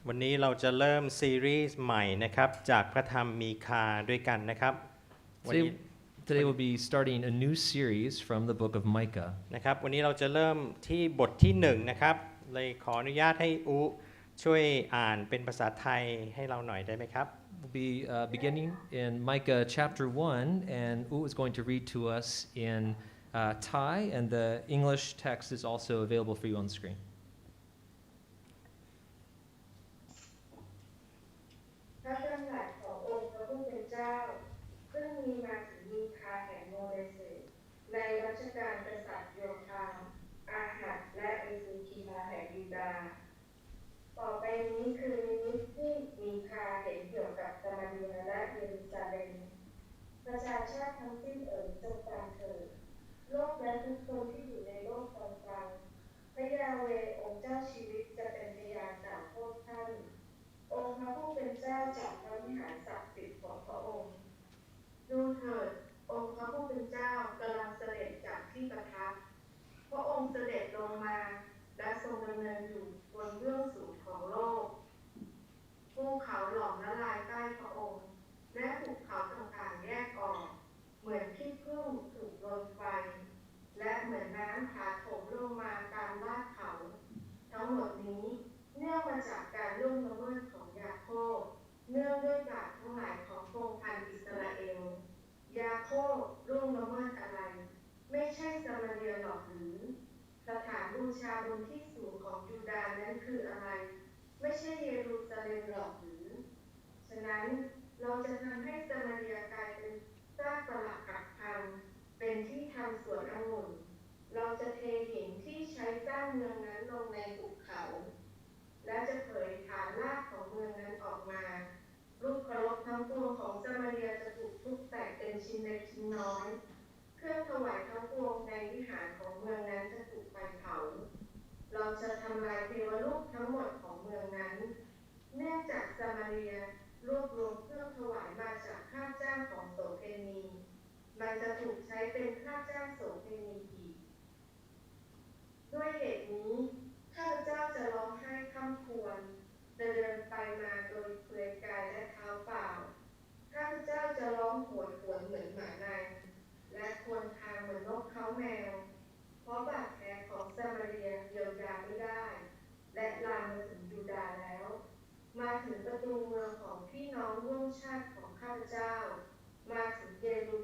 วันนี้เราจะเริ่มซีรีส์ใหม่นะครับจากพระธรรมมีคาด้วยกันนะครับวันนี้ Today we'll be starting a new series from the book of Micah. นะครับวันนี้เราจะเริ่มที่บทที่1นะครับเลยขออนุญาตให้อุช่วยอ่านเป็นภาษาไทยให้เราหน่อยได้ไหมครับ We'll be beginning in Micah chapter 1, and U is going to read to us in Thai, and the English text is also available for you on the screen. พระดำรัสขององค์พระผู้เป็นเจ้าซึ่งมีมาถึงมีคาแห่งโมเดเสสในรัชกาลกษัตริย์โยธามอาหัสและเอซีคียาแห่งยูดาห์ต่อไปนี้คือนิมิตที่มีคาเห็นเกี่ยวกับสมาเรียและเยรูซาเล็มประชาชาติทั้งสิ้นจงฟังเถิดโลกและทุกคนที่อยู่ในโลกฟังพระยาเวห์องค์เจ้าชีวิตจะเป็นพยานกล่าวโทษท่านองค์พระผู้เป็นเจ้าจากพระวิหารศักดิ์สิทธิ์ของพระองค์ดูเถิดองค์พระผู้เป็นเจ้ากำลังเสด็จจากที่ประทับพระองค์เสด็จลงมาและทรงดำเนินอยู่บนเบื้องสูงของโลกภูเขาหลอมละลายใต้พระองค์และภูเขาต่างๆแยกออกเหมือนขี้ผึ้งถูกลนไฟและเหมือนน้ำถาโถมลงมาตามลาดเขาทั้งหมดนี้เนื่องมาจากการล่วงละเมิดของยาโคบเนื่องด้วยบาปทั้งหลายของพงศ์พันธุ์อิสราเอลยาโคบล่วงละเมิดอะไรไม่ใช่สมาเรียหรอกหรือสถานบูชาบนที่สูงของยูดาห์นั้นคืออะไรไม่ใช่เยรูซาเล็มหรอกหรือฉะนั้นเราจะทำให้สมาเรียกลายเป็นซากปรักหักพังเป็นที่ทำสวนองุ่นเราจะเทหินที่ใช้สร้างเมืองนั้นลงในภูเขาและจะเผยฐานรากของเมืองนั้นออกมารูปเคารพทั้งปวงของสมาเรียจะถูกทุบแตกเป็นชิ้นเล็กชิ้นน้อยเครื่องถวายทั้งปวงในวิหารของเมืองนั้นจะถูกไฟเผาเราจะทำลายเทวรูปทั้งหมดของเมืองนั้นเนื่องจากสมาเรียรวบรวมเครื่องถวายมาจากค่าจ้างของโสเภณีมันจะถูกใช้เป็นค่าจ้างโสเภณีอีกด้วยเหตุนี้ข้าพเจ้าจะร้องไห้คร่ำครวญเดินไปมาโดยเปลือยกายและเท้าเปล่าข้าพเจ้าจะร้องโหยหวนเหมือนหมาในและครวญครางเหมือนนกเขาแมวเพราะบาดแผลของสมาเรียเยียวยาไม่ได้และลามมาถึงยูดาห์แล้วมาถึงประตูเมืองของพี่น้องร่วมชาติของข้าพเจ้ามาถึงเยรู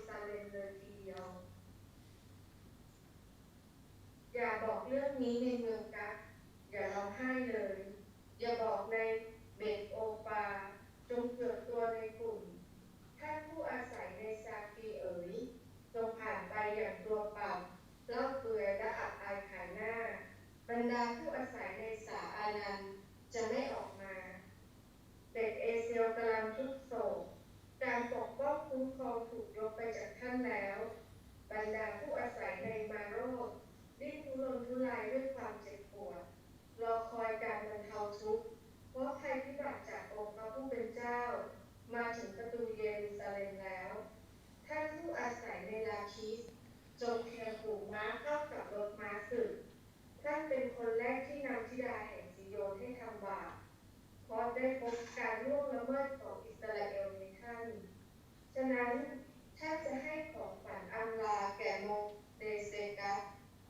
ซาเล็มเลยทีเดียวอย่าบอกเรื่องนี้ในเมืองกัดอย่าร้องไห้เลยอย่าบอกในเบธโอปาจงเกือบตัวในกลุ่มท่านผู้อาศัยในซาฟีจงผ่านไปอย่างตัวเปล่าเล่าเปลือยและอับอายขายหน้าบรรดาผู้อาศัยในสาอานันจะไม่ออกมาเด็กเอเซียวกำลังทุกโศกการปกป้องคุ้มครองถูกยกไปจากท่านแล้วบรรดาผู้อาศัยในมาโรดดิ้นทุรนทุรายด้วยความเจ็บปวดรอคอยการบรรเทาทุกข์เพราะภัยพิบัติจากองค์พระผู้เป็นเจ้ามาถึงประตูเยรูซาเล็มแล้วท่านผู้อาศัยในลาคิสจงเคียงผูกม้าเข้ากับรถม้าศึกท่านเป็นคนแรกที่นำธิดาแห่งซิโยนให้ทำบาปเพราะได้พบการล่วงละเมิดของอิสราเอลในท่านฉะนั้นท่านจะให้ของขวัญอำลาแก่โมเดเซกัส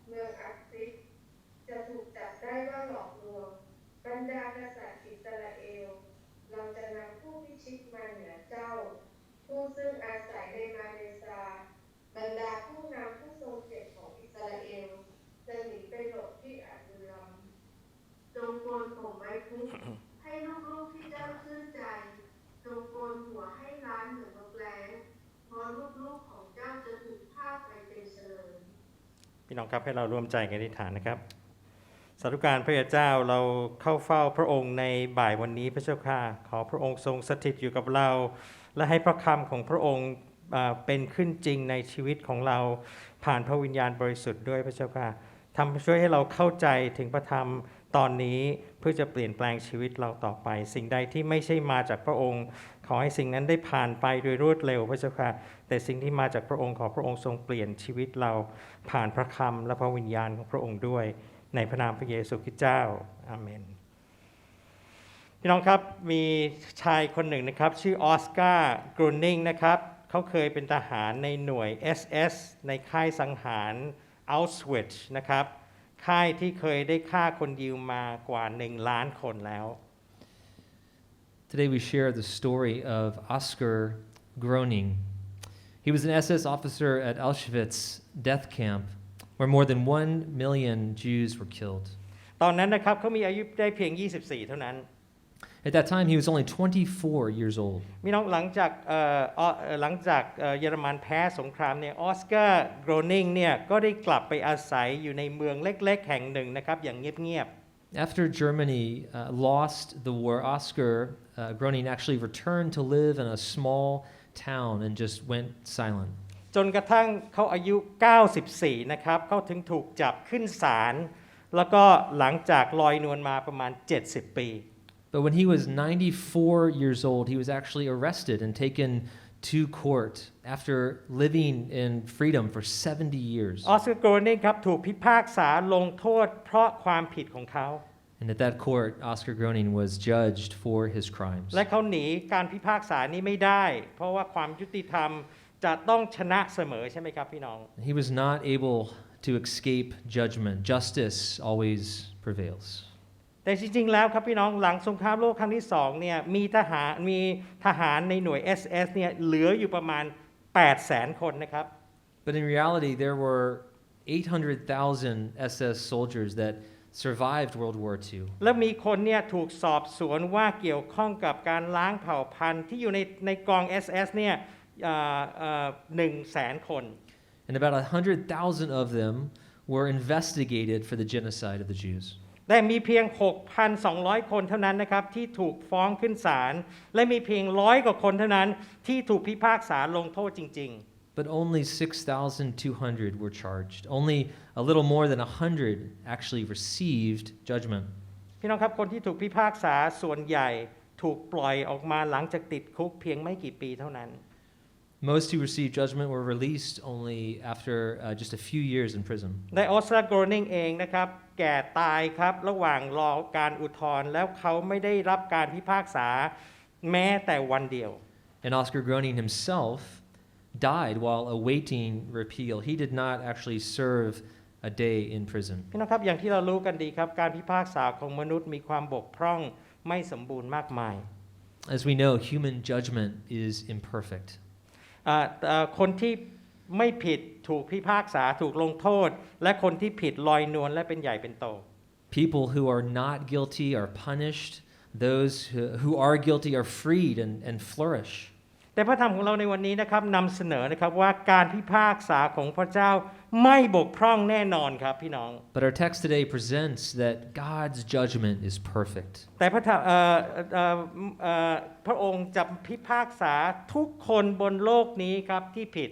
เมืองอักซิสจะถูกจับได้ว่าหลอกลวงบรรดากษัตริย์อิสราเอลเราจะนำผู้พิชิตมาเหนือเจ้าผู้ซึ่งอาศัยในมาเลซาบรรดาผู้นำผู้ทรงเกียรติของอิสราเอลจะหนีไปหลบที่อัดุลัมจงโกนผมไว้ทุกให้ลูกๆที่เจ้าชื่นใจจงโกนหัวให้ล้านเหมือนนกแร้งเพราะลูกๆของเจ้าจะถูกพาไปเป็นเฉลิมพี่น้องครับให้เราร่วมใจกันอธิษฐานนะครับสาธุการพระเจ้าเราเข้าเฝ้าพระองค์ในบ่ายวันนี้พระเจ้าค่ะขอพระองค์ทรงสถิตอยู่กับเราและให้พระคำของพระองค์เป็นขึ้นจริงในชีวิตของเราผ่านพระวิญญาณบริสุทธิ์ด้วยพระเจ้าค่ะช่วยให้เราเข้าใจถึงพระธรรมตอนนี้เพื่อจะเปลี่ยนแปลงชีวิตเราต่อไปสิ่งใดที่ไม่ใช่มาจากพระองค์ขอให้สิ่งนั้นได้ผ่านไปโดยรวดเร็วพระเจ้าค่ะแต่สิ่งที่มาจากพระองค์ขอพระองค์ทรงเปลี่ยนชีวิตเราผ่านพระคำและพระวิญญาณของพระองค์ด้วยในพระนามพระเยซูคริสต์เจ้าอาเมน พี่น้องครับมีชายคนหนึ่งนะครับชื่อออสการ์กรูนิงนะครับเขาเคยเป็นทหารในหน่วย SS ในค่ายสังหารอัลสวิชนะครับค่ายที่เคยได้ฆ่าคนยิวมากว่า1 ล้านคนแล้ว Today we share the story of Oscar Groening. He was an SS officer at Auschwitz death camp where more than 1 million Jews were killed. ตอนนั้นนะครับเขามีอายุได้เพียง24เท่านั้น At that time he was only 24 years old. พี่น้องหลังจากเยอรมันแพ้สงครามเนี่ยออสการ์โกรนิงเนี่ยก็ได้กลับไปอาศัยอยู่ในเมืองเล็กๆแห่งหนึ่งนะครับอย่างเงียบ After Germany lost the war, Oscar Groening actually returned to live in a small town and just went silent. ๆจนกระทั่งเขาอายุ94นะครับเขาถึงถูกจับขึ้นศาลแล้วก็หลังจากลอยนวลมาประมาณ70 ปี But when he was 94 years old, he was actually arrested and taken to court after living in freedom for 70 years. ออสการ์โกรนิงครับถูกพิพากษาลงโทษเพราะความผิดของเขา And at that court, Oscar Groening was judged for his crimes. และเขาหนีการพิพากษานี้ไม่ได้เพราะว่าความยุติธรรมจะต้องชนะเสมอใช่ไหมครับพี่น้อง He was not able to escape judgment. Justice always prevails. แต่จริงๆแล้วครับพี่น้องหลังสงครามโลกครั้งที่2เนี่ยมีทหารในหน่วย SS เนี่ยเหลืออยู่ประมาณ 800,000 คนนะครับ But in reality, there were 800,000 SS soldiers that survived World War II. และมีคนเนี่ยถูกสอบสวนว่าเกี่ยวข้องกับการล้างเผ่าพันธุ์ที่อยู่ในกอง SS เนี่ย100,000 คน And about 100,000 of them were investigated for the genocide of the Jews. แต่มีเพียง 6,200 คนเท่านั้นนะครับที่ถูกฟ้องขึ้นศาลและมีเพียง100 กว่าคนเท่านั้นที่ถูกพิพากษาลงโทษจริง But only 6,200 were charged. Only a little more than 100 actually received judgment. ๆพี่น้องครับคนที่ถูกพิพากษาส่วนใหญ่ถูกปล่อยออกมาหลังจากติดคุกเพียงไม่กี่ปีเท่านั้น Most who received judgment were released only after just a few years in prison. ได้ออสการ์โกรนิงเองนะครับแก่ตายครับระหว่างรอการอุทธรณ์แล้วเขาไม่ได้รับการพิพากษาแม้แต่วันเดียว And Oscar Groening himself died while awaiting repeal. He did not actually serve a day in prison. พี่น้องครับอย่างที่เรารู้กันดีครับการพิพากษาของมนุษย์มีความบกพร่องไม่สมบูรณ์มากมาย As we know, human judgment is imperfect. คนที่ไม่ผิดถูกพิพากษาถูกลงโทษและคนที่ผิดลอยนวลและเป็นใหญ่เป็นโต People who are not guilty are punished. Those who are guilty are freed and flourish. แต่พระธรรมของเราในวันนี้นะครับนำเสนอนะครับว่าการพิพากษาของพระเจ้าไม่บกพร่องแน่นอนครับพี่น้อง But our text today presents that God's judgment is perfect. แต่พระองค์จะพิพากษาทุกคนบนโลกนี้ครับที่ผิด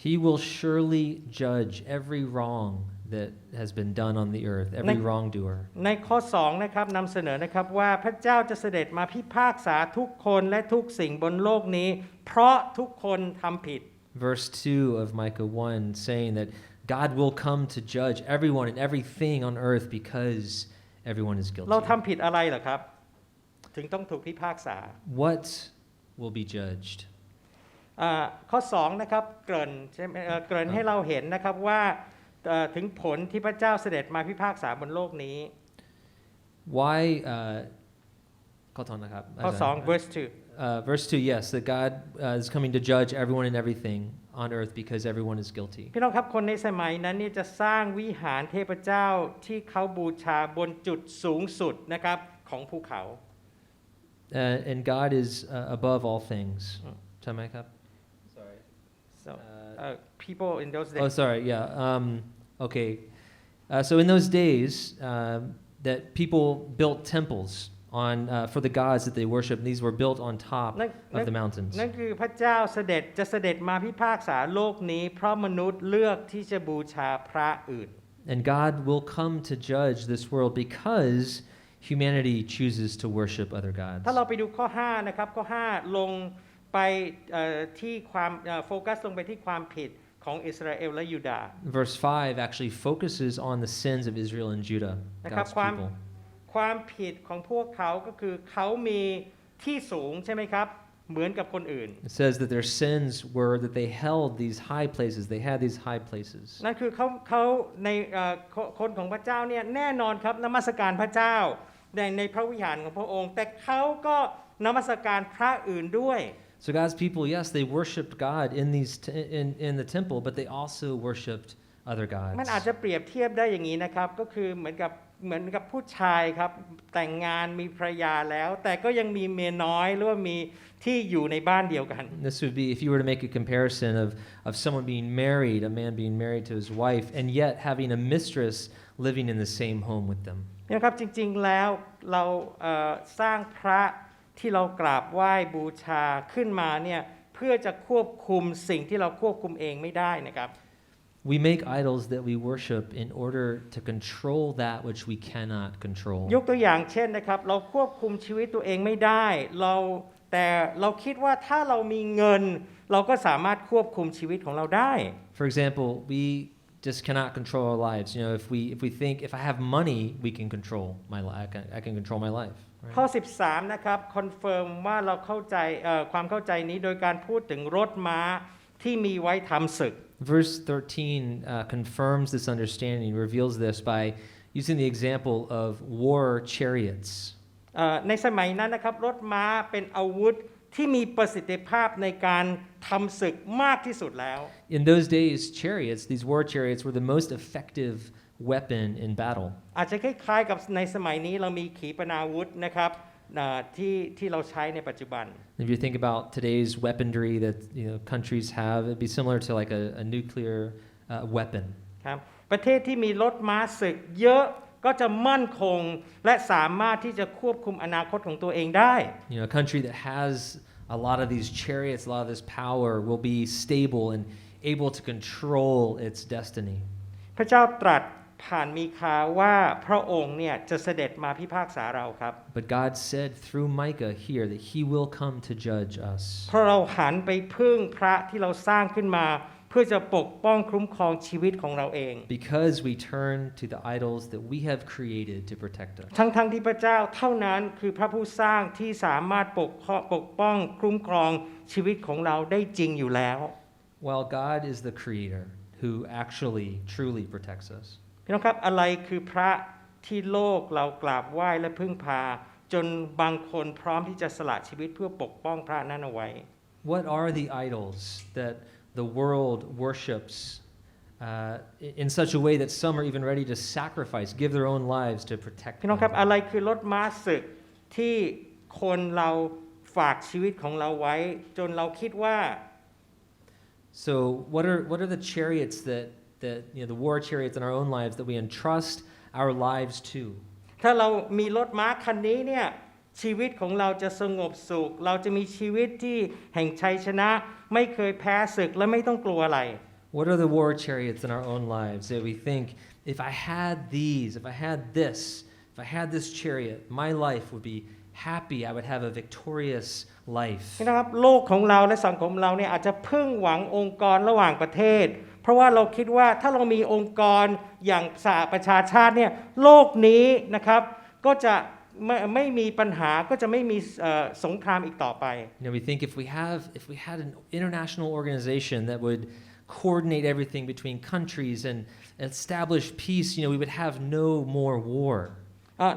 He will surely judge every wrong that has been done on the earth, every wrongdoer. ในข้อ2นะครับนำเสนอนะครับว่าพระเจ้าจะเสด็จมาพิพากษาทุกคนและทุกสิ่งบนโลกนี้เพราะทุกคนทำผิด Verse 2 of Micah 1 saying that God will come to judge everyone and everything on earth because everyone is guilty. เราทำผิดอะไรเหรอครับถึงต้องถูกพิพากษา What will be judged? ข้อ2นะครับเกริ่นให้เราเห็นนะครับว่าถึงผลที่พระเจ้าเสด็จมาพิพากษาบนโลกนี้ Why ข้อ2 verse 2 verse 2 yes that God is coming to judge everyone and everything on earth because everyone is guilty. พี่น้องครับคนในสมัยนั้นนี่จะสร้างวิหารเทพเจ้าที่เขาบูชาบนจุดสูงสุดนะครับของภูเขา And God is above all things. ใช่ไหมครับ Sorry. so people in those days Oh, sorry. Yeah. Okay. So in those days, that people built temples for the gods that they worship. These were built on top of the mountains. นั่นคือพระเจ้าเสด็จมาพิพากษาโลกนี้เพราะมนุษย์เลือกที่จะบูชาพระอื่น And God will come to judge this world because humanity chooses to worship other gods. ถ้าเราไปดูข้อ5นะครับข้อ5ลงไปที่ความโฟกัสลงไปที่ความผิดของอิสราเอลและยูดาห์ Verse 5 actually focuses on the sins of Israel and Judah, God's people. ความผิดของพวกเขาก็คือเขามีที่สูงใช่ไหมครับเหมือนกับคนอื่น It says that their sins were that they held these high places. They had these high places. นั่นคือเขาในคนของพระเจ้าเนี่ยแน่นอนครับนมัสการพระเจ้าในพระวิหารของพระองค์แต่เขาก็นมัสการพระอื่นด้วย So God's people, yes, they worshipped God in the temple, but they also worshipped other มัน gods. อาจจะเปรียบเทียบได้อย่างนี้นะครับก็คือเหมือนกับผู้ชายครับแต่งงานมีภรรยาแล้วแต่ก็ยังมีเมียน้อยหรือว่ามีที่อยู่ในบ้านเดียวกัน This would be if you were to make a comparison of someone being married, a man being married to his wife, and yet having a mistress living in the same home with them. นะครับจริงๆแล้วเราสร้างพระที่เรากราบไหว้บูชาขึ้นมาเนี่ยเพื่อจะควบคุมสิ่งที่เราควบคุมเองไม่ได้นะครับ We make idols that we worship in order to control that which we cannot control. ยกตัวอย่างเช่นนะครับเราควบคุมชีวิตตัวเองไม่ได้แต่เราคิดว่าถ้าเรามีเงินเราก็สามารถควบคุมชีวิตของเราได้ For example, we just cannot control our lives. You know, if we think if I have money, we can control my life. I can control my life. Right? ข้อ 13 นะครับคอนเฟิร์มว่าเราเข้าใจความเข้าใจนี้โดยการพูดถึงรถม้าที่มีไว้ทำศึก Verse 13 confirms this understanding, reveals this by using the example of war chariots. ในสมัยนั้นนะครับรถม้าเป็นอาวุธที่มีประสิทธิภาพในการทำศึกมากที่สุดแล้ว In those days, chariots, these war chariots, were the most effective weapon in battle. อาจจะคล้ายๆกับในสมัยนี้เรามีขีปนาวุธนะครับที่เราใช้ในปัจจุบัน If you think about today's weaponry that countries have, it'd be similar to like a nuclear weapon. ครับประเทศที่มีรถม้าศึกเยอะก็จะมั่นคงและสามารถที่จะควบคุมอนาคตของตัวเองได้ A country that has a lot of these chariots, a lot of this power, will be stable and able to control its destiny. พระเจ้าตรัสผ่านมีคาว่าพระองค์เนี่ยจะเสด็จมาพิพากษาเราครับ But God said through Micah here that He will come to judge us. เพราะเราหันไปพึ่งพระที่เราสร้างขึ้นมาเพื่อจะปกป้องคุ้มครองชีวิตของเราเอง Because we turn to the idols that we have created to protect us. ทั้งที่พระเจ้าเท่านั้นคือพระผู้สร้างที่สามารถปกป้องคุ้มครองชีวิตของเราได้จริงอยู่แล้ว While God is the creator who actually truly protects us. พี่น้องครับอะไรคือพระที่โลกเรากราบไหว้และพึ่งพาจนบางคนพร้อมที่จะสละชีวิตเพื่อปกป้องพระนั้นเอาไว้ What are the idols that the world worships in such a way that some are even ready to sacrifice, give their own lives to protect พี่น้องครับ them? อะไรคือรถม้าศึกที่คนเราฝากชีวิตของเราไว้จนเราคิดว่า So what are the chariots that the war chariots in our own lives that we entrust our lives to? ถ้าเรามีรถม้าคันนี้เนี่ยชีวิตของเราจะสงบสุขเราจะมีชีวิตที่แห่งชัยชนะไม่เคยแพ้ศึกและไม่ต้องกลัวอะไร What are the war chariots in our own lives that we think, if I had these, if I had this chariot, my life would be happy, I would have a victorious life. นะครับโลกของเราและสังคมเราเนี่ยอาจจะพึ่งหวังองค์กรระหว่างประเทศเพราะว่าเราคิดว่าถ้าเรามีองค์กรอย่างสหประชาชาติเนี่ยโลกนี้นะครับก็จะไม่มีปัญหาก็จะไม่มีสงครามอีกต่อไป We think if we had an international organization that would coordinate everything between countries and establish peace, we would have no more war.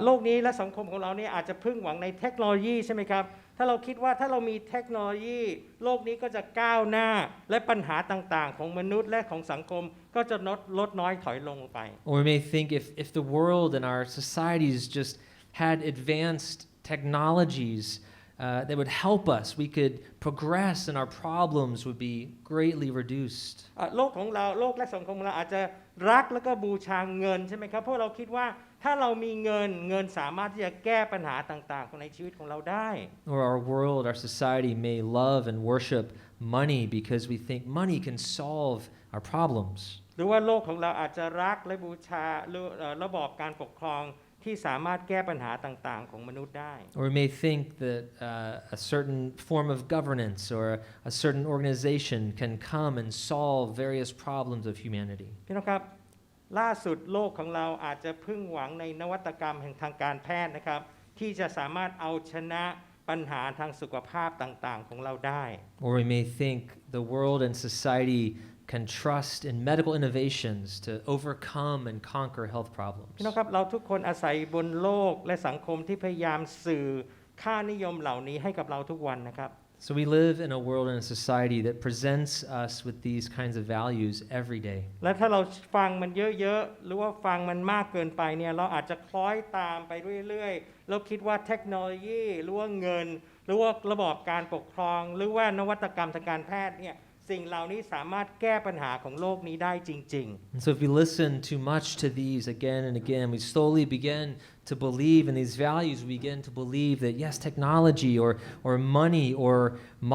โลกนี้และสังคมของเราเนี่ยอาจจะพึ่งหวังในเทคโนโลยีใช่ไหมครับถ้าเราคิดว่าถ้าเรามีเทคโนโลยีโลกนี้ก็จะก้าวหน้าและปัญหาต่างๆของมนุษย์และของสังคมก็จะลดน้อยถอยลงไป Or we may think if the world and our societies just had advanced technologies that would help us, we could progress and our problems would be greatly reduced. โลกของเราโลกและสังคมของเราอาจจะรักแล้วก็บูชาเงินใช่ไหมครับเพราะเราคิดว่าถ้าเรามีเงินสามารถที่จะแก้ปัญหาต่างๆของในชีวิตของเราได้ Or our world, our society may love and worship money because we think money can solve our problems. หรือว่าโลกของเราอาจจะรักและบูชาระบอบการปกครองที่สามารถแก้ปัญหาต่างๆของมนุษย์ได้ Or we may think that a certain form of governance or a certain organization can come and solve various problems of humanity. พี่น้องครับ ล่าสุดโลกของเราอาจจะพึ่งหวังในนวัตกรรมแห่งทางการแพทย์นะครับที่จะสามารถเอาชนะปัญหาทางสุขภาพต่างๆของเราได้ Or we may think the world and society can trust in medical innovations to overcome and conquer health problems. พี่น้องครับเราทุกคนอาศัยบนโลกและสังคมที่พยายามสื่อค่านิยมเหล่านี้ให้กับเราทุกวันนะครับ So we live in a world and a society that presents us with these kinds of values every day. และถ้าเราฟังมันเยอะๆหรือว่าฟังมันมากเกินไปเนี่ยเราอาจจะคล้อยตามไปเรื่อยๆแล้วคิดว่าเทคโนโลยีหรือว่าเงินหรือว่าระบอบการปกครองหรือว่านวัตกรรมทางการแพทย์เนี่ยสิ่งเหล่านี้สามารถแก้ปัญหาของโลกนี้ได้จริง And so if we listen too much to these again and again, we slowly begin to believe in these values. We begin to believe that yes, technology or money or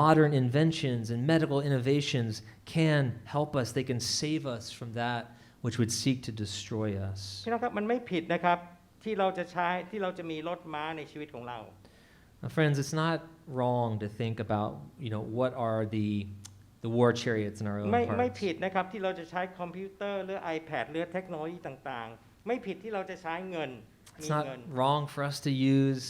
modern inventions and medical innovations can help us. They can save us from that which would seek to destroy us. ๆพี่น้องครับมันไม่ผิดนะครับที่เราจะมีรถม้าในชีวิตของเรา Now, friends, it's not wrong to think about, what are the war chariots in our own ไม่ hearts. ผิดนะครับที่เราจะใช้คอมพิวเตอร์หรือ iPad หรือเทคโนโลยีต่างๆไม่ผิดที่เราจะใช้เงิน It's not wrong for us to use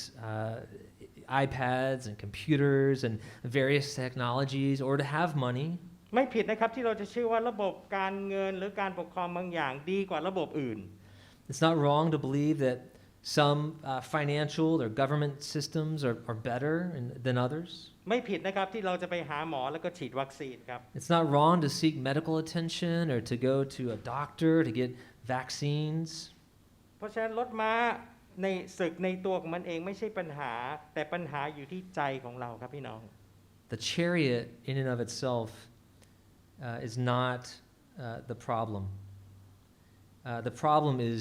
iPads and computers and various technologies or to have money. ไม่ผิดนะครับที่เราจะเชื่อว่าระบบการเงินหรือการปกครองบางอย่างดีกว่าระบบอื่น It's not wrong to believe that some financial or government systems are better than others. ไม่ผิดนะครับที่เราจะไปหาหมอแล้วก็ฉีดวัคซีนครับ It's not wrong to seek medical attention or to go to a doctor to get vaccines. เพราะฉะนั้นรถม้าในศึกในตัวของมันเองไม่ใช่ปัญหาแต่ปัญหาอยู่ที่ใจของเราครับพี่น้อง The chariot in and of itself is not the problem. The problem is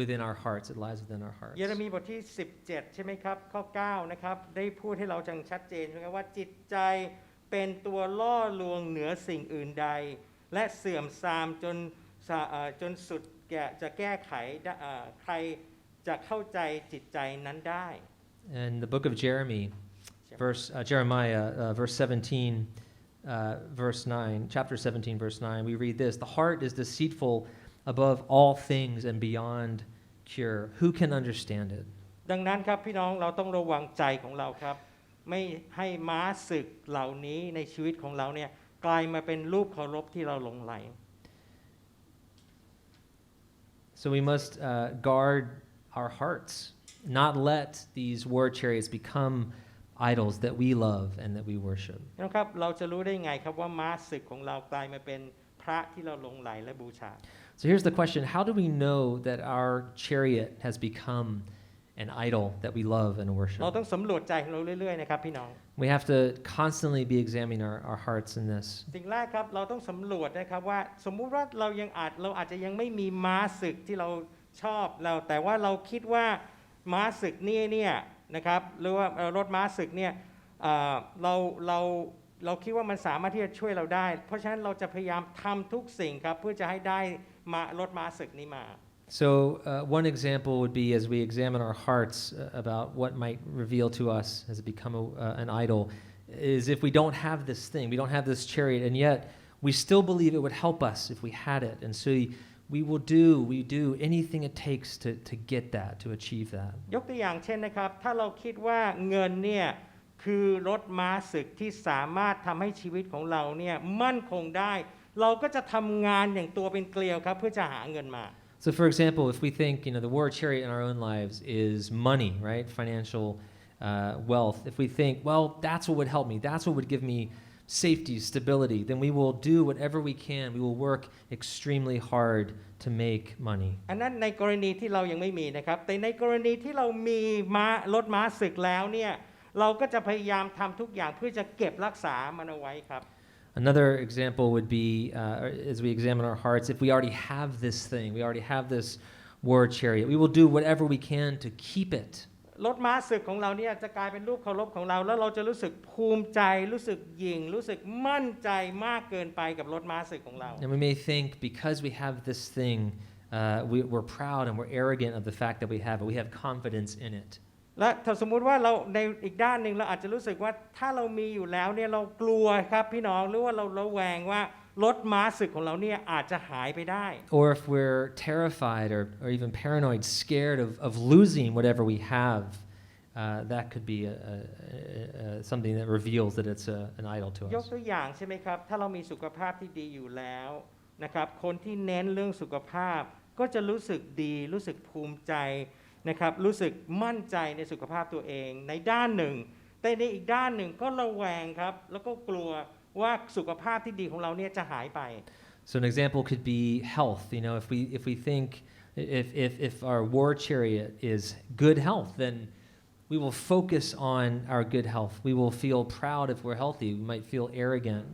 within our hearts. It lies within our hearts. เยเรมีบทที่17ใช่ไหมครับข้อ9นะครับได้พูดให้เราจังชัดเจนนะครับว่าจิตใจเป็นตัวล่อลวงเหนือสิ่งอื่นใดและเสื่อมทรามจนสุดจะแก้ไขใครจะเข้าใจจิตใจนั้นได้ In the book of Jeremiah, verse 17, verse 9, chapter 17, verse 9, we read this: "The heart is deceitful above all things and beyond cure. Who can understand it?" ดังนั้นครับพี่น้องเราต้องระวังใจของเราครับไม่ให้ม้าศึกเหล่านี้ในชีวิตของเราเนี่ยกลายมาเป็นรูปเคารพที่เราหลงไหล So we must guard our hearts, not let these war chariots become idols that we love and that we worship. นะครับเราจะรู้ได้ไงครับว่าม้าศึกของเรากลายมาเป็นพระที่เราหลงไหลและบูชา So here's the question: how do we know that our chariot has become an idol that we love and worship? เราต้องสำรวจใจของเราเรื่อยๆนะครับพี่น้อง We have to constantly be examining our hearts in this. สิ่งแรกครับเราต้องสำรวจนะครับว่าสมมุติว่าเราอาจจะยังไม่มีม้าศึกที่เราชอบแต่ว่าเราคิดว่าม้าศึกเนี่ยนะครับหรือว่ารถม้าศึกเนี่ยเราคิดว่ามันสามารถที่จะช่วยเราได้เพราะฉะนั้นเราจะพยายามทำทุกสิ่งครับเพื่อจะให้ได้รถม้าศึกนี้มา So one example would be as we examine our hearts about what might reveal to us as it become an idol is if we don't have this thing, we don't have this chariot, and yet we still believe it would help us if we had it. And so we do anything it takes to get that, to achieve that. ยกตัวอย่างเช่นนะครับถ้าเราคิดว่าเงินเนี่ยคือรถม้าศึกที่สามารถทำให้ชีวิตของเราเนี่ยมั่นคงได้เราก็จะทำงานอย่างตัวเป็นเกลียวครับเพื่อจะหาเงินมา So for example, if we think, the war chariot in our own lives is money, right? Financial wealth. If we think, well, that's what would help me. That's what would give me safety, stability. Then we will do whatever we can. We will work extremely hard to make money. อันนั้นในกรณีที่เรายังไม่มีนะครับแต่ในกรณีที่เรามีรถม้าศึกแล้วเนี่ยเราก็จะพยายามทำทุกอย่างเพื่อจะเก็บรักษามันเอาไว้ครับ Another example would be as we examine our hearts, if we already have this thing, we already have this war chariot, we will do whatever we can to keep it. รถม้าศึกของเราเนี่ยจะกลายเป็นรูปเคารพของเราแล้วเราจะรู้สึกภูมิใจรู้สึกหยิ่งรู้สึกมั่นใจมากเกินไปกับรถม้าศึกของเรา And we may think because we have this thing, we're proud and we're arrogant of the fact that we have it. We have confidence in it. และถ้าสมมุติว่าเราในอีกด้านหนึ่งเราอาจจะรู้สึกว่าถ้าเรามีอยู่แล้วเนี่ยเรากลัวครับพี่น้องหรือว่าเราระแวงว่า รถม้าศึกของเราเนี่ยอาจจะหายไปได้ Or if we're terrified or even paranoid, scared of losing whatever we have, that could be something that reveals that it's an idol to ยก us. ตัวอย่างใช่ไหมครับถ้าเรามีสุขภาพที่ดีอยู่แล้วนะครับคนที่เน้นเรื่องสุขภาพก็จะรู้สึกดีรู้สึกภูมิใจนะครับรู้สึกมั่นใจในสุขภาพตัวเองในด้านหนึ่งแต่ในอีกด้านหนึ่งก็ระแวงครับแล้วก็กลัวว่าสุขภาพที่ดีของเราเนี่ยจะหายไป So an example could be health. If we think if our war chariot is good health, then we will focus on our good health. We will feel proud if we're healthy. We might feel arrogant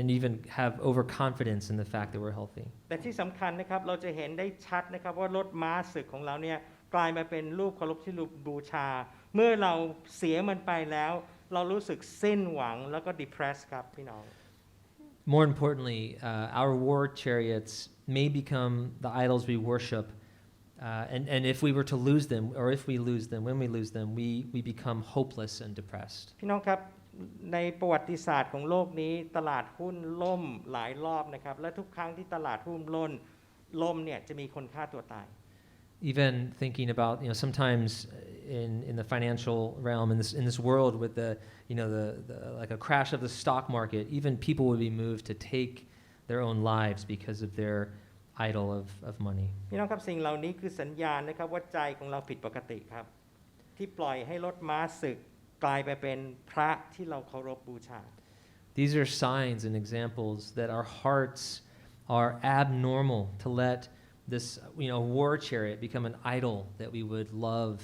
and even have overconfidence in the fact that we're healthy. แต่ที่สำคัญนะครับเราจะเห็นได้ชัดนะครับว่ารถม้าศึกของเราเนี่ยกลายมาเป็นรูปเคารพที่รูปบูชาเมื่อเราเสียมันไปแล้วเรารู้สึกสิ้นหวังแล้วก็ depressed ครับพี่น้อง More importantly, our war chariots may become the idols we worship, and if we were to lose them, or if we lose them, when we lose them, we become hopeless and depressed. พี่น้องครับในประวัติศาสตร์ของโลกนี้ตลาดหุ้นล่มหลายรอบนะครับและทุกครั้งที่ตลาดหุ้นล่มเนี่ยจะมีคนฆ่าตัวตาย Even thinking about sometimes in the financial realm in this world with the like a crash of the stock market, even people would be moved to take their own lives because of their idol of money. พี่น้องครับสิ่งเหล่านี้คือสัญญาณนะครับว่าใจของเราผิดปกติครับที่ปล่อยให้รถม้าศึกกลายไปเป็นพระที่เราเคารพบูชา These are signs and examples that our hearts are abnormal to let this war chariot become an idol that we would love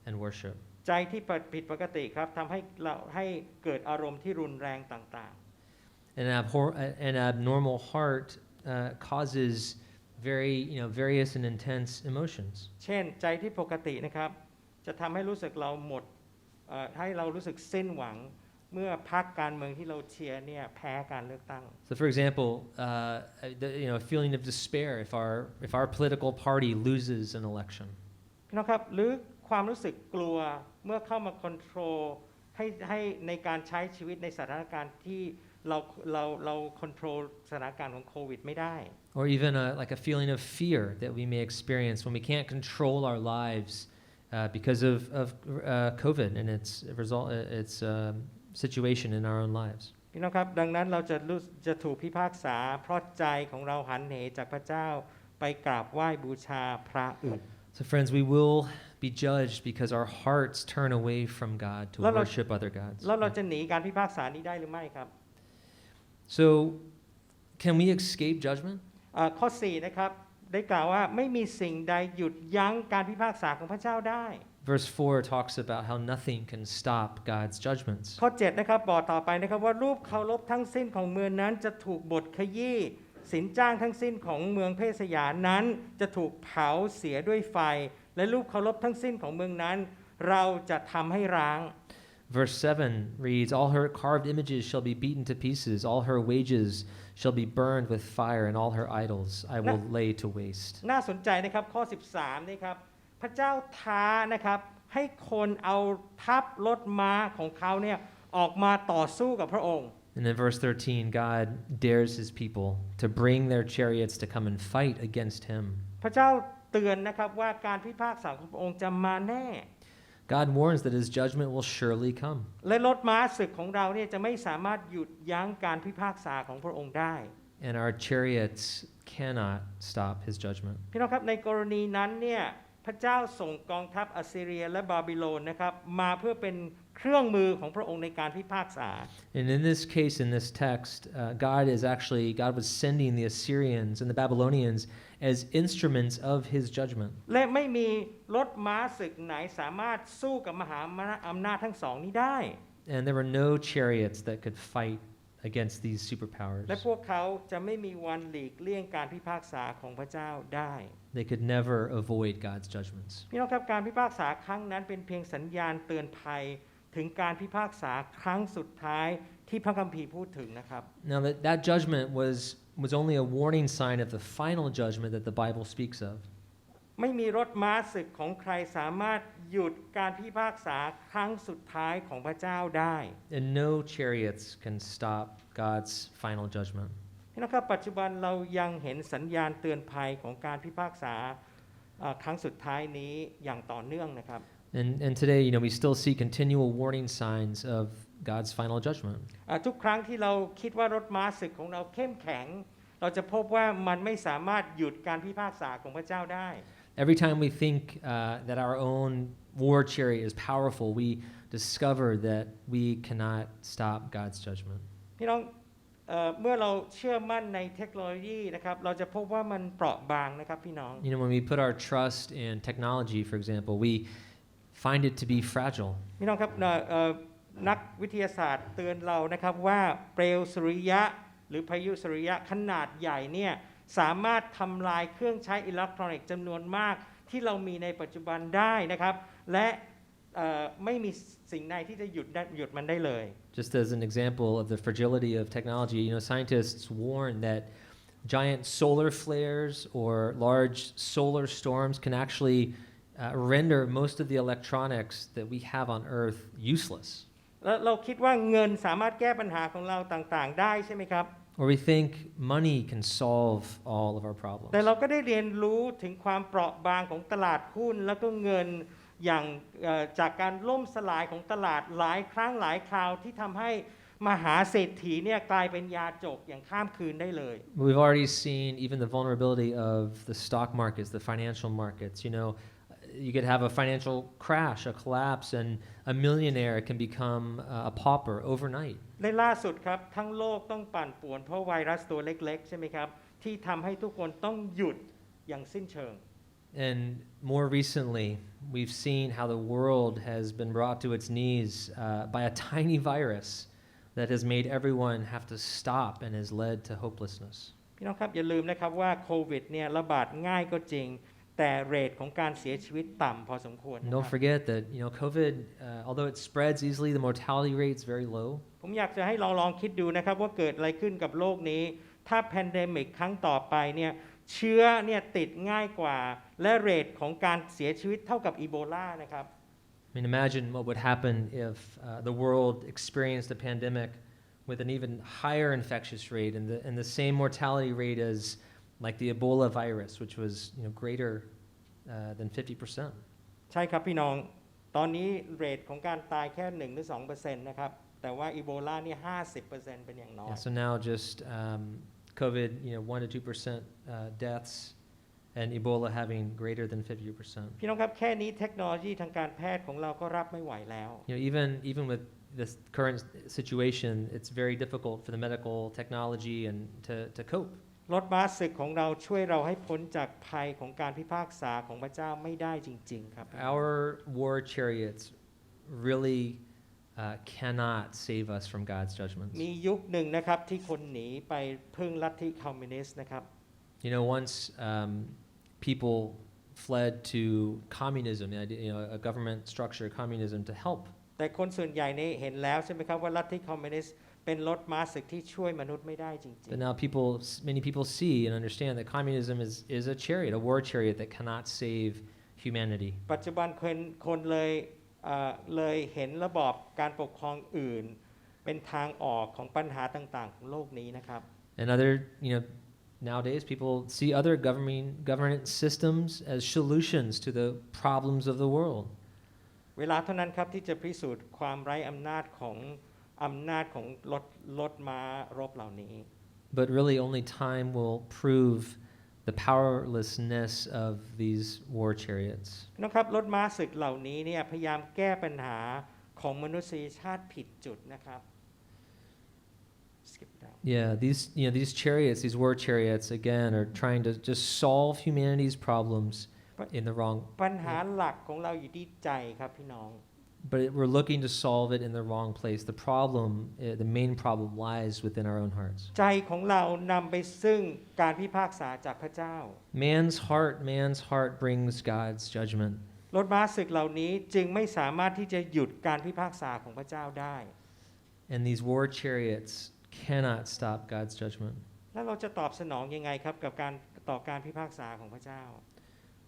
and worship. ใจที่ผิดปกติครับทำให้เราให้เกิดอารมณ์ที่รุนแรงต่างๆ An abnormal heart causes various and intense emotions. เช่นใจที่ปกตินะครับจะทำให้รู้สึกเราหมดให้เรารู้สึกสิ้นหวังเมื่อพรรคการเมืองที่เราเชียร์เนี่ยแพ้การเลือกตั้ง So, for example, a feeling of despair if our political party loses an election. นะครับหรือความรู้สึกกลัวเมื่อเข้ามาคอนโทรลให้ในการใช้ชีวิตในสถานการณ์ที่เราคอนโทรลสถานการณ์ของโควิดไม่ได้ Or even like a feeling of fear that we may experience when we can't control our lives because of COVID and its situation in our own lives. พี่น้องครับดังนั้นเราจะถูกพิพากษาเพราะใจของเราหันเหจากพระเจ้าไปกราบไหว้บูชาพระอื่น So friends, we will be judged because our hearts turn away from God to worship other gods. แล้วเราจะหนีการพิพากษานี้ได้หรือไม่ครับ So can we escape judgment? ข้อ 4 นะครับได้กล่าวว่าไม่มีสิ่งใดหยุดยั้งการพิพากษาของพระเจ้าได้ Verse 4 talks about how nothing can stop God's judgments. ข้อ 7 นะครับบอกต่อไปนะครับว่ารูปเคารพทั้งสิ้นของเมืองนั้นจะถูกบดขยี้สินจ้างทั้งสิ้นของเมืองเพศยานั้นจะถูกเผาเสียด้วยไฟและรูปเคารพทั้งสิ้นของเมืองนั้นเราจะทำให้ร้าง Verse 7 reads, All her carved images shall be beaten to pieces, all her wages shall be burned with fire, and all her idols I will lay to waste. น่าสนใจนะครับข้อ 13 นี่ครับพระเจ้าท้านะครับให้คนเอาทัพรถม้าของเขาเนี่ยออกมาต่อสู้กับพระองค์ And in verse 13, God dares his people to bring their chariots to come and fight against him. พระเจ้าเตือนนะครับว่าการพิพากษาของพระองค์จะมาแน่ God warns that his judgment will surely come. และรถม้าศึกของเราเนี่ยจะไม่สามารถหยุดยั้งการพิพากษาของพระองค์ได้ And our chariots cannot stop his judgment. พี่น้องครับในกรณีนั้นเนี่ยพระเจ้าส่งกองทัพอัสซีเรียและบาบิโลนนะครับมาเพื่อเป็นเครื่องมือของพระองค์ในการพิพากษา And in this case, in this text, God was sending the Assyrians and the Babylonians as instruments of his judgment. และไม่มีรถม้าศึกไหนสามารถสู้กับมหาอำนาจทั้งสองนี้ได้ And there were no chariots that could fight against these superpowers. และพวกเขาจะไม่มีวันหลีกเลี่ยงการพิพากษาของพระเจ้าได้ They could never avoid God's judgments. พี่น้องครับการพิพากษาครั้งนั้นเป็นเพียงสัญญาณเตือนภัยถึงการพิพากษาครั้งสุดท้ายที่พระคัมภีร์พูดถึงนะครับ Now that judgment was only a warning sign of the final judgment that the Bible speaks of. ไม่มีรถม้าศึกของใครสามารถหยุดการพิพากษาครั้งสุดท้ายของพระเจ้าได้ And no chariots can stop God's final judgment. พี่น้องครับปัจจุบันเรายังเห็นสัญญาณเตือนภัยของการพิพากษาครั้งสุดท้ายนี้อย่างต่อเนื่องนะครับ And today, we still see continual warning signs of God's final judgment. ทุกครั้งที่เราคิดว่ารถม้าศึกของเราเข้มแข็งเราจะพบว่ามันไม่สามารถหยุดการพิพากษาของพระเจ้าได้ Every time we think that our own war chariot is powerful, we discover that we cannot stop God's judgment. พี่น้องเมื่อเราเชื่อมั่นในเทคโนโลยีนะครับเราจะพบว่ามันเปราะบางนะครับพี่น้อง When we put our trust in technology, for example, we find it to be fragile. พี่น้องครับนักวิทยาศาสตร์เตือนเรานะครับว่าเปลวสุริยะหรือพายุสุริยะขนาดใหญ่เนี่ยสามารถทำลายเครื่องใช้อิเล็กทรอนิกส์จำนวนมากที่เรามีในปัจจุบันได้นะครับและไม่มีสิ่งใดที่จะหยุดมันได้เลย Just as an example of the fragility of technology, scientists warn that giant solar flares or large solar storms can actually render most of the electronics that we have on Earth useless. แล้วเราคิดว่าเงินสามารถแก้ปัญหาของเราต่างๆได้ใช่ไหมครับ Or we think money can solve all of our problems. แต่เราก็ได้เรียนรู้ถึงความเปราะบางของตลาดหุ้นแล้วก็เงินอย่างจากการล่มสลายของตลาดหลายครั้งหลายคราวที่ทำให้มหาเศรษฐีเนี่ยกลายเป็นยาจกอย่างข้ามคืนได้เลย We've already seen even the vulnerability of the stock markets, the financial markets. You could have a financial crash, a collapse, and a millionaire can become a pauper overnight. ในล่าสุดครับทั้งโลกต้องปั่นป่วนเพราะไวรัสตัวเล็กๆใช่ไหมครับที่ทำให้ทุกคนต้องหยุดอย่างสิ้นเชิง And more recently, we've seen how the world has been brought to its knees by a tiny virus that has made everyone have to stop and has led to hopelessness. พี่น้องครับอย่าลืมนะครับว่าโควิดเนี่ยระบาดง่ายก็จริงแต่เรทของการเสียชีวิตต่ำพอสมควร Don't forget that COVID, although it spreads easily, the mortality rate is very low. ผมอยากจะให้ลองคิดดูนะครับว่าเกิดอะไรขึ้นกับโลกนี้ถ้าแพนเดมิกครั้งต่อไปเนี่ยเชื้อเนี่ยติดง่ายกว่าและเรทของการเสียชีวิตเท่ากับอีโบลานะครับ Imagine what would happen if the world experienced a pandemic with an even higher infectious rate and the same mortality rate as like the Ebola virus, which was greater than 50%. ใช่ครับพี่น้องตอนนี้เรทของการตายแค่ 1-2% นะครับแต่ว่าอีโบลานี่ 50% เป็นอย่างน้อย So now just COVID, 1-2% deaths, and Ebola having greater than 50%. พี่น้องครับแค่นี้เทคโนโลยีทางการแพทย์ของเราก็รับไม่ไหวแล้ว Even with this current situation, it's very difficult for the medical technology and to cope. รถม้าศึกของเราช่วยเราให้พ้นจากภัยของการพิพากษาของพระเจ้าไม่ได้จริงๆครับ Our war chariots really cannot save us from God's judgments. มียุคหนึ่งนะครับที่คนหนีไปพึ่งลัทธิคอมมิวนิสต์นะครับ Once people fled to communism, a government structure, communism, to help. แต่คนส่วนใหญ่นี่เห็นแล้วใช่ไหมครับว่าลัทธิคอมมิวนิสต์เป็นรถม้าศึกที่ช่วยมนุษย์ไม่ได้จริง But now many people see and understand that communism is a chariot, a war chariot that cannot save humanity. ๆปัจจุบันคนเลยเห็นระบอบการปกครองอื่นเป็นทางออกของปัญหาต่างๆของโลกนี้นะครับ And nowadays people see other government systems as solutions to the problems of the world. เวลาเท่านั้นครับที่จะพิสูจน์ความไร้อำนาจของรถม้ารบเหล่านี้ But really only time will prove the powerlessness of these war chariots. นะครับรถม้าศึกเหล่านี้เนี่ยพยายามแก้ปัญหาของมนุษยชาติผิดจุดนะครับ Skip down. Yeah, these chariots, these war chariots, again, are trying to just solve humanity's problems in the wrong. ปัญหาหลักของเราอยู่ที่ใจครับพี่น้อง But we're looking to solve it in the wrong place. The main problem lies within our own hearts. ใจของเรานำไปซึ่งการพิพากษาจากพระเจ้า Man's heart brings God's judgment. รถม้าศึกเหล่านี้จึงไม่สามารถที่จะหยุดการพิพากษาของพระเจ้าได้ And these war chariots cannot stop God's judgment. แล้วเราจะตอบสนองยังไงครับกับต่อการพิพากษาของพระเจ้า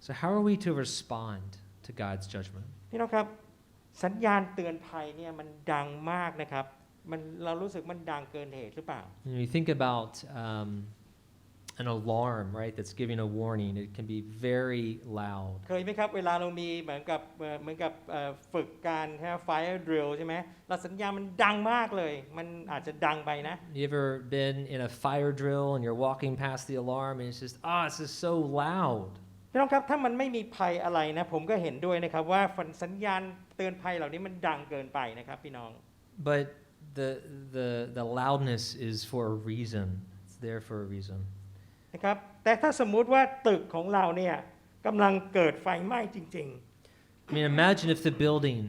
So how are we to respond to God's judgment? พี่น้องครับสัญญาณเตือนภัยเนี่ยมันดังมากนะครับเรารู้สึกมันดังเกินเหตุหรือเปล่า You think about an alarm, right? That's giving a warning. It can be very loud. เคยไหมครับเวลาเรามีเหมือนกับฝึกการ fire drill ใช่ไหมเราสัญญาณมันดังมากเลยมันอาจจะดังไปนะ You ever been in a fire drill and you're walking past the alarm and it's just this is so loud. พี่น้องครับถ้ามันไม่มีภัยอะไรนะผมก็เห็นด้วยนะครับว่าสัญญาณเตือนภัยเหล่านี้มันดังเกินไปนะครับพี่น้อง But the loudness is for a reason. It's there for a reason. นะครับแต่ถ้าสมมุติว่าตึกของเราเนี่ยกำลังเกิดไฟไหม้จริง I mean, imagine if the building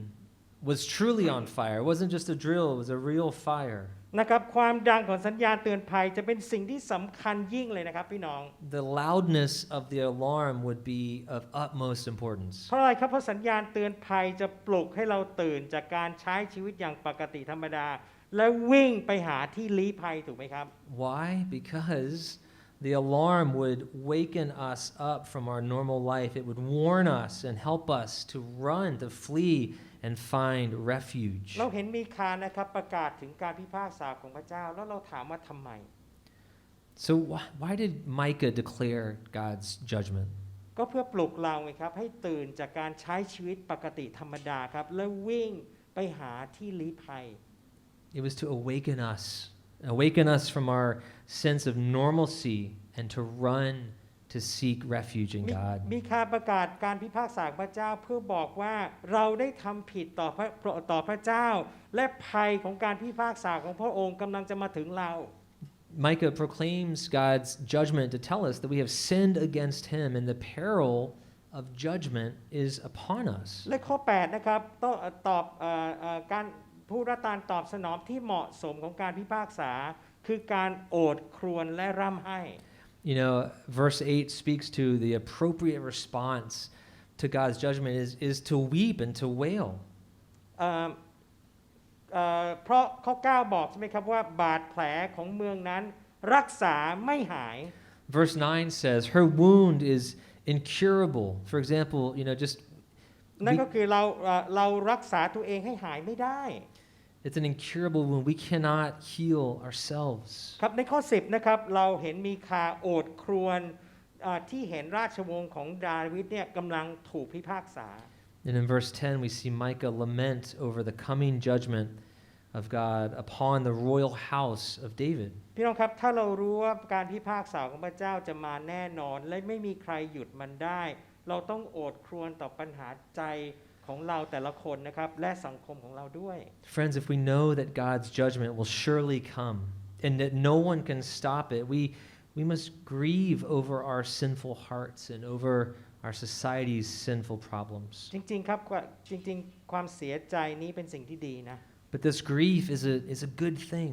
was truly on fire. It wasn't just a drill, it was a real fire. ๆนะครับความดังของสัญญาณเตือนภัยจะเป็นสิ่งที่สำคัญยิ่งเลยนะครับพี่น้อง The loudness of the alarm would be of utmost importance. เพราะอะไรครับเพราะสัญญาณเตือนภัยจะปลุกให้เราตื่นจากการใช้ชีวิตอย่างปกติธรรมดาและวิ่งไปหาที่ลี้ภัยถูกไหมครับ Why? Because the alarm would waken us up from our normal life. It would warn us and help us to run, to flee, and find refuge. เราเห็นมีคานะครับประกาศถึงการพิพากษาของพระเจ้าแล้วเราถามว่าทำไม So why did Micah declare God's judgment? ก็เพื่อปลุกเราไงครับให้ตื่นจากการใช้ชีวิตปกติธรรมดาครับแล้ววิ่งไปหาที่ลี้ภัย It was to awaken us from our sense of normalcy and to run to seek refuge in God. มีคาประกาศการพิพากษาพระเจ้าเพื่อบอกว่าเราได้ทำผิดต่อพระเจ้าและภัยของการพิพากษาของพระองค์กำลังจะมาถึงเรา Micah proclaims God's judgment to tell us that we have sinned against him and the peril of judgment is upon us. และข้อ8นะครับต้องตอบการผู้รับการตอบสนองที่เหมาะสมของการพิพากษาคือการโอดครวญและร่ำไห้ You know, verse 8 speaks to the appropriate response to God's judgment is to weep and to wail. เพราะข้อ9บอกใช่ไหมครับว่าบาดแผลของเมืองนั้นรักษาไม่หาย Verse 9 says her wound is incurable. For example, just นั่นก็คือเรารักษาตัวเองให้หายไม่ได้ it's an incurable wound. We cannot heal ourselves. ครับในข้อ10นะครับเราเห็นมีคาโอดครวญที่เห็นราชวงศ์ของดาวิดเนี่ยกำลังถูกพิพากษา And in verse 10 we see Micah lament over the coming judgment of God upon the royal house of David. พี่น้องครับถ้าเรารู้ว่าการพิพากษาของพระเจ้าจะมาแน่นอนและไม่มีใครหยุดมันได้เราต้องโอดครวญต่อปัญหาใจของเราแต่ละคนนะครับและสังคมของเราด้วย Friends, if we know that God's judgment will surely come and that no one can stop it, we must grieve over our sinful hearts and over our society's sinful problems. จริงๆครับจริงๆความเสียใจนี้เป็นสิ่งที่ดีนะ But this grief is a good thing.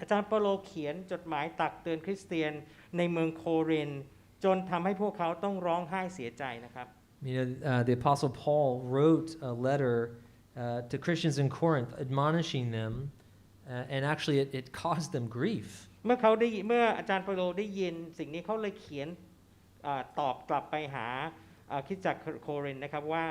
อาจารย์เปโลเขียนจดหมายตักเตือนคริสเตียนในเมืองโครินธ์จนทำให้พวกเขาต้องร้องไห้เสียใจนะครับ The Apostle Paul wrote a letter to Christians in Corinth admonishing them, and actually it caused them grief. เมื่ออาจารย์เปโลได้ยินสิ่งนี้เขาเลยเขียนตอบกลับไปหาคริสตจักรโครินธ์นะครับว่า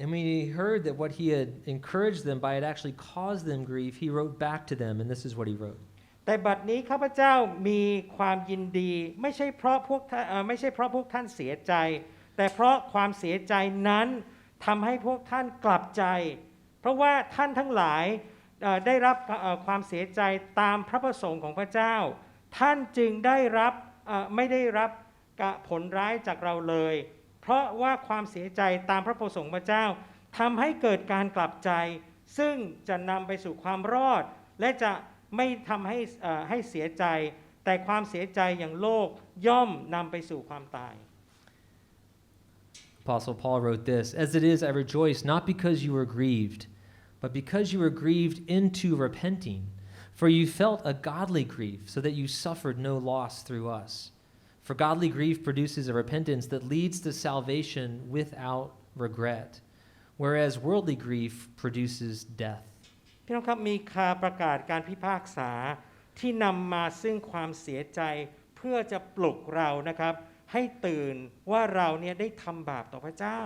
And when he heard that what he had encouraged them by had actually caused them grief, he wrote back to them, and this is what he wrote. แต่บัดนี้ข้าพเจ้ามีความยินดีไม่ใช่เพราะพวกท่านเสียใจแต่เพราะความเสียใจนั้นทำให้พวกท่านกลับใจเพราะว่าท่านทั้งหลายได้รับความเสียใจตามพระประสงค์ของพระเจ้าท่านจึงไม่ได้รับผลร้ายจากเราเลยเพราะว่าความเสียใจตามพระประสงค์พระเจ้าทำให้เกิดการกลับใจซึ่งจะนำไปสู่ความรอดและจะไม่ทำให้เสียใจแต่ความเสียใจอย่างโลกย่อมนำไปสู่ความตาย Apostle Paul wrote this, "As it is, I rejoice, not because you were grieved, but because you were grieved into repenting. For you felt a godly grief, so that you suffered no loss through us. For godly grief produces a repentance that leads to salvation without regret, whereas worldly grief produces death." พี่น้องครับมีคาประกาศการพิพากษาที่นำมาซึ่งความเสียใจเพื่อจะปลุกเรานะครับ ให้ตื่นว่าเราเนี่ยได้ทำบาปต่อพระเจ้า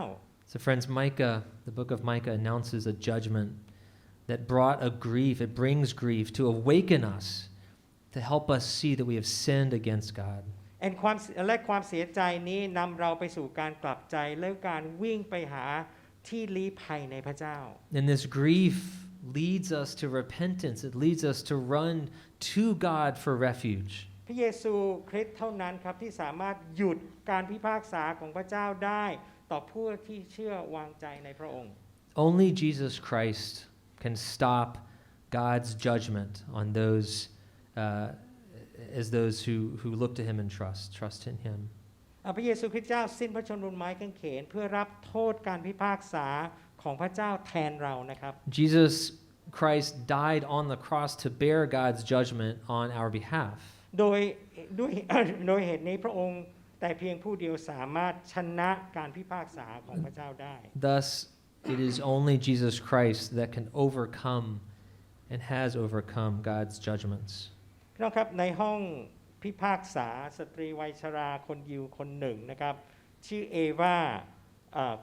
So friends, Micah, the book of Micah announces a judgment that brought a grief, it brings grief to awaken us, to help us see that we have sinned against God. และความเสียใจนี้นำเราไปสู่การกลับใจและการวิ่งไปหาที่ลี้ภัยในพระเจ้า And this grief leads us to repentance. It leads us to run to God for refuge. พระเยซูคริสต์เท่านั้นครับที่สามารถหยุดการพิพากษาของพระเจ้าได้ต่อผู้ที่เชื่อวางใจในพระองค์ Only Jesus Christ can stop God's judgment on those as those who look to him and trust in him. พระเยซูคริสต์เจ้าสิ้นพระชนม์บนไม้กางเขนเพื่อรับโทษการพิพากษาของพระเจ้าแทนเรานะครับ Jesus Christ died on the cross to bear God's judgment on our behalf. โดยเหตุนี้พระองค์แต่เพียงผู้เดียวสามารถชนะการพิพากษาของพระเจ้าได้ Thus, it is only Jesus Christ that can overcome and has overcome God's judgments. พี่น้องครับในห้องพิพากษาสตรีวัยชราคนยิวคนหนึ่งนะครับชื่อเอวา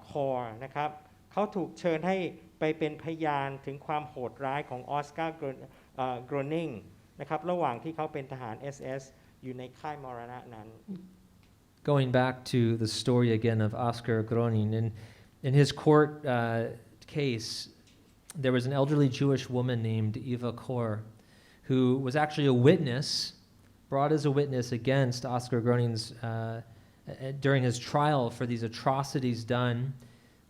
คอร์นะครับเขาถูกเชิญให้ไปเป็นพยานถึงความโหดร้ายของออสการ์กรอนิงนะครับระหว่างที่เขาเป็นทหาร SS อยู่ในค่ายมรณะนั้น Going back to the story again of Oscar Groening, in his court case, there was an elderly Jewish woman named Eva Kor, who was actually a witness, brought as a witness against Oscar Groening's during his trial for these atrocities done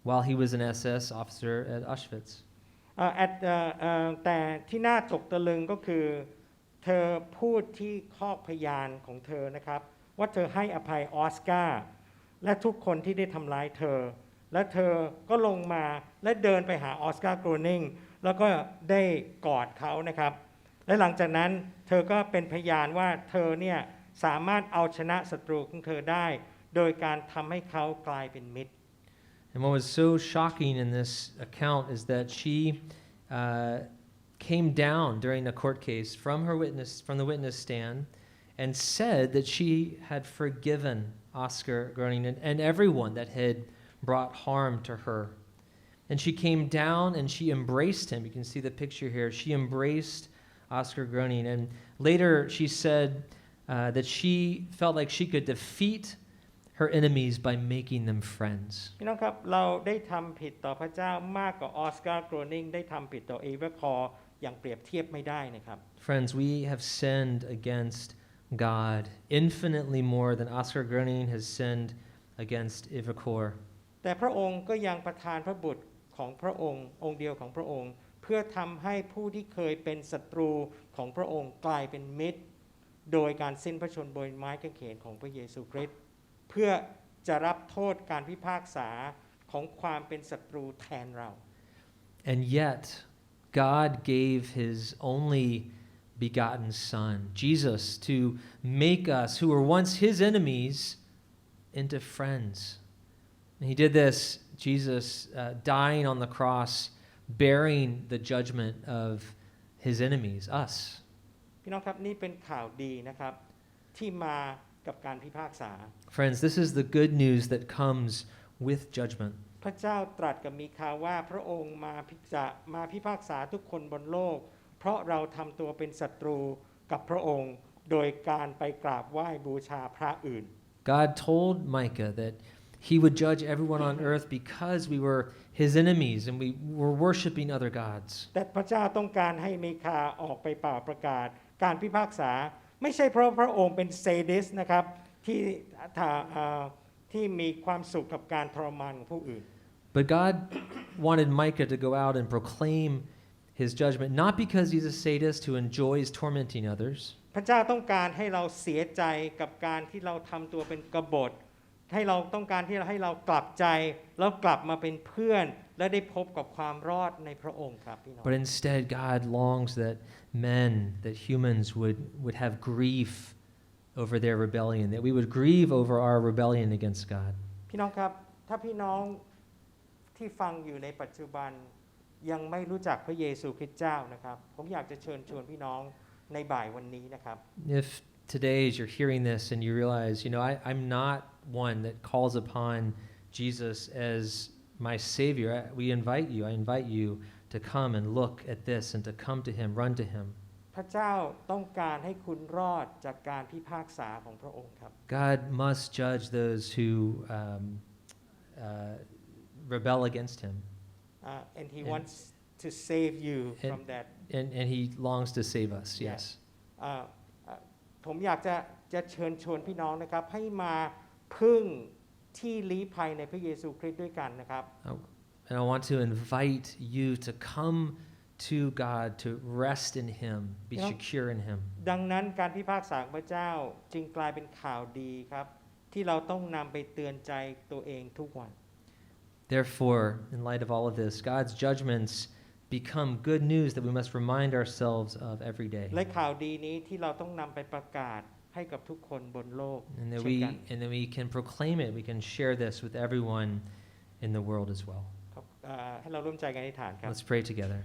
while he was an SS officer at Auschwitz. แต่ที่น่าตกตะลึงก็คือเธอพูดที่ข้อพยานของเธอนะครับว่าเธอให้อภัยออสการ์และทุกคนที่ได้ทำร้ายเธอและเธอก็ลงมาและเดินไปหาออสการ์โกรนิงแล้วก็ได้กอดเขานะครับและหลังจากนั้นเธอก็เป็นพยานว่าเธอเนี่ยสามารถเอาชนะศัตรูของเธอได้โดยการทำให้เขากลายเป็นมิตร And what was so shocking in this account is that she came down during the court case from the witness stand and said that she had forgiven Oscar Groening and everyone that had brought harm to her. And she came down and she embraced him. You can see the picture here. She embraced Oscar Groening. And later she said that she felt like she could defeat her enemies by making them friends. พี่น้องครับเราได้ทำผิดต่อพระเจ้ามากกว่าออสการ์โกรนิงได้ทำผิดต่อเอเวอร์คอร์อย่างเปรียบเทียบไม่ได้นะครับ Friends, we have sinned against God infinitely more than Oscar Groening has sinned against Eva Kor. แต่พระองค์ก็ยังประทานพระบุตรของพระองค์องค์เดียวของพระองค์เพื่อทำให้ผู้ที่เคยเป็นศัตรูของพระองค์กลายเป็นมิตรโดยการสิ้นพระชนม์บนไม้กางเขนของพระเยซูคริสต์เพื่อจะรับโทษการพิพากษาของความเป็นศัตรูแทนเรา And yet God gave his only begotten son Jesus to make us who were once his enemies into friends. And he did this, Jesus dying on the cross, bearing the judgment of his enemies, us. พี่น้องครับนี่เป็นข่าวดีนะครับที่มากับการพิพากษา Friends, this is the good news that comes with judgment. พระเจ้าตรัสกับมีคาว่าพระองค์มาพิพากษาทุกคนบนโลกเพราะเราทำตัวเป็นศัตรูกับพระองค์โดยการไปกราบไหว้บูชาพระอื่น God told Micah that he would judge everyone on earth because we were his enemies and we were worshiping other gods. แต่พระเจ้าต้องการให้มีคาออกไปเป่าประกาศการพิพากษาไม่ใช่เพราะพระองค์เป็นเซดิสนะครับที่มีความสุขกับการทรมานของผู้อื่น But God wanted Micah to go out and proclaim his judgment not because he's a sadist who enjoys tormenting others. พระเจ้าต้องการให้เราเสียใจกับการที่เราทำตัวเป็นกบฏให้เราต้องการที่ให้เรากลับใจแล้วกลับมาเป็นเพื่อนและได้พบกับความรอดในพระองค์ครับพี่น้อง But instead God longs that humans would have grief over their rebellion, that we would grieve over our rebellion against God. พี่น้องครับถ้าพี่น้องที่ฟังอยู่ในปัจจุบันยังไม่รู้จักพระเยซูคริสต์เจ้านะครับผมอยากจะเชิญชวนพี่น้องในบ่ายวันนี้นะครับ If today as you're hearing this and you realize, I'm not one that calls upon Jesus as my Savior, I invite you to come and look at this and to come to Him, run to Him. พระเจ้าต้องการให้คุณรอดจากการพิพากษาของพระองค์ครับ God must judge those who rebel against Him. And He wants to save you from that. And He longs to save us, yes. ผมอยากจะเชิญชวนพี่น้องนะครับให้มาพึ่งที่ลี้ภัยในพระเยซูคริสต์ด้วยกันนะครับ And I want to invite you to come to God, to rest in Him, be secure in Him. ดังนั้นการพิพากษาของพระเจ้าจึงกลายเป็นข่าวดีครับที่เราต้องนำไปเตือนใจตัวเองทุกวัน Therefore, in light of all of this, God's judgments become good news that we must remind ourselves of every day. และข่าวดีนี้ที่เราต้องนำไปประกาศให้กับทุกคนบนโลก And that we can proclaim it, we can share this with everyone in the world as well. ให้เราร่วมใจกันอธิษฐานครับ Let's pray together.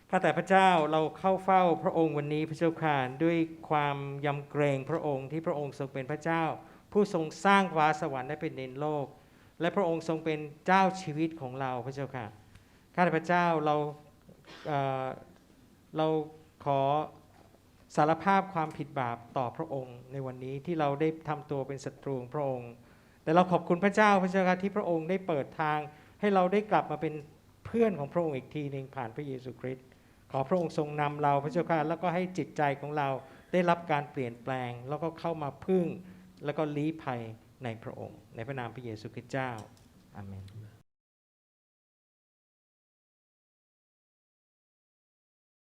ข้าแต่พระเจ้าเราเข้าเฝ้าพระองค์วันนี้พระเจ้าข้าด้วยความยำเกรงพระองค์ที่พระองค์ทรงเป็นพระเจ้าผู้ทรงสร้างฟ้าสวรรค์และเป็นดินโลกและพระองค์ทรงเป็นเจ้าชีวิตของเราพระเจ้าข้าข้าแต่พระเจ้าเราขอสารภาพความผิดบาปต่อพระองค์ในวันนี้ที่เราได้ทำตัวเป็นศัตรูของพระองค์แต่เราขอบคุณพระเจ้าพระเจ้าข้าที่พระองค์ได้เปิดทางให้เราได้กลับมาเป็นเพื่อนของพระองค์อีกทีนึงผ่านพระเยซูคริสต์ขอพระองค์ทรงนำเราพระเจ้าข้าแล้วก็ให้จิตใจของเราได้รับการเปลี่ยนแปลงแล้วก็เข้ามาพึ่งแล้วก็ลี้ภัยในพระองค์ในพระนามพระเยซูคริสต์เจ้าอาเมน